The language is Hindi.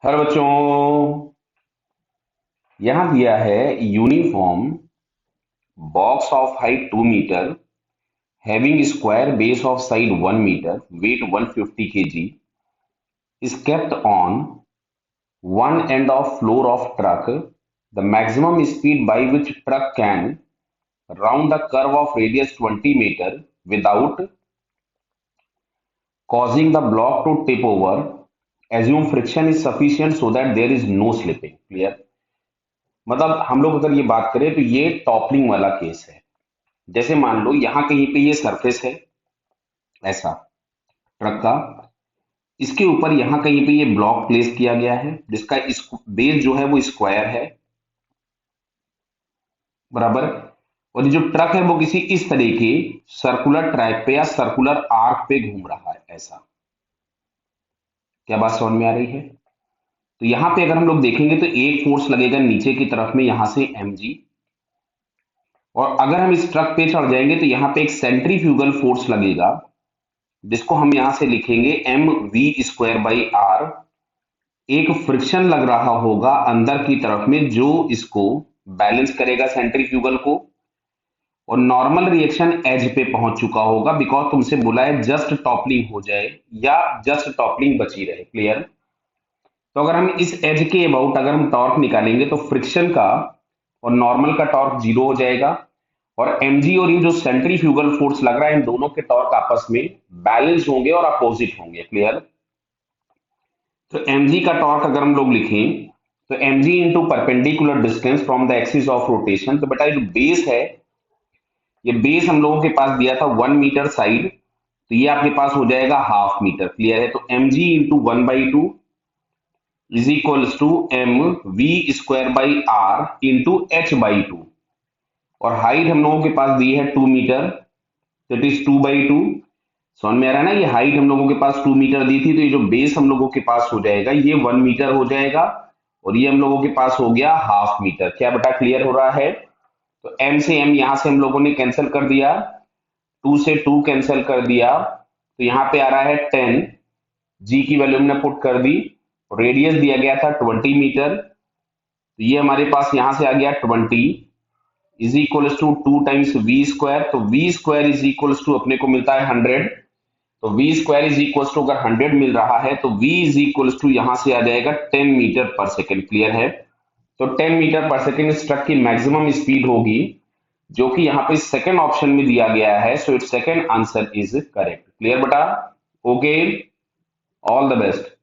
हर बच्चों, यहां दिया है uniform box of height 2 metre having square base of side 1 metre weight 150 kg is kept on one end of floor of truck. The maximum speed by which truck can round the curve of radius 20 meter without causing the block to tip over. Assume friction is sufficient so that there is no slipping. Clear? मतलब हम लोग अगर ये बात करें तो ये टॉपलिंग वाला केस है। जैसे मान लो यहां कहीं पे ये सरफेस है, ऐसा ट्रक का, इसके ऊपर यहां कहीं पे ये ब्लॉक प्लेस किया गया है जिसका बेस जो है वो स्क्वायर है, बराबर। और ये जो ट्रक है वो किसी इस तरह के सर्कुलर ट्रैक पे या सर्कुलर आर्क पे घूम रहा है, ऐसा। क्या बात समझ में आ रही है? तो यहां पे अगर हम लोग देखेंगे तो एक फोर्स लगेगा नीचे की तरफ में, यहां से mg। और अगर हम इस ट्रक पे चढ़ जाएंगे तो यहाँ पे एक सेंट्रीफ्यूगल फोर्स लगेगा जिसको हम यहां से लिखेंगे M V square by R. एक फ्रिक्शन लग रहा होगा अंदर की तरफ में जो इसको बैलेंस करेगा सेंट्रीफ्यूगल को। और नॉर्मल रिएक्शन एज पे पहुंच चुका होगा बिकॉज तुमसे बोला है जस्ट टॉपलिंग हो जाए या जस्ट टॉपलिंग बची रहे। क्लियर? तो अगर हम इस एज के अबाउट अगर हम टॉर्क निकालेंगे तो फ्रिक्शन का और नॉर्मल का टॉर्क जीरो हो जाएगा। और mg और ये जो सेंट्रीफ्यूगल फोर्स लग रहा है इन दोनों के टॉर्क आपस में बैलेंस होंगे और अपोजिट होंगे। क्लियर? तो mg का टॉर्क अगर हम लोग लिखें तो mg into perpendicular distance from the axis of rotation. तो बेटा ये जो बेस है, ये बेस हम लोगों के पास दिया था 1 मीटर साइड, तो ये आपके पास हो जाएगा हाफ मीटर। क्लियर है? तो mg into 1/2 is equals to M V square by R into h/2। और हाइट हम लोगों के पास दी है 2 मीटर, तो इट इज 2/2। समझ में आ रहा है ना? ये हाइट हम लोगों के पास 2 मीटर दी थी, तो ये जो बेस हम लोगों के पास हो जाएगा ये 1 मीटर हो जाएगा। और ये हम लोगों के पास हो गया हाफ मीटर। क्या बेटा क्लियर हो रहा है? तो एम से एम यहां से हम लोगों ने कैंसिल कर दिया, 2 से 2 कैंसिल कर दिया, तो यहाँ पे आ रहा है 10। जी की वैल्यू हमने पुट कर दी। रेडियस दिया गया था 20 मीटर, तो ये हमारे पास यहां से आ गया 20 is equal to 2 times V square. तो V square is equal to अपने को मिलता है 100। तो V square is equal to अगर 100 मिल रहा है तो वी इज इक्वल टू यहां से आ जाएगा 10 मीटर पर सेकेंड। क्लियर है? तो 10 मीटर पर सेकेंड इस ट्रक की मैक्सिमम स्पीड होगी जो कि यहाँ पे सेकंड ऑप्शन में दिया गया है। So it's second answer is correct. Clear बेटा? Okay, all the best.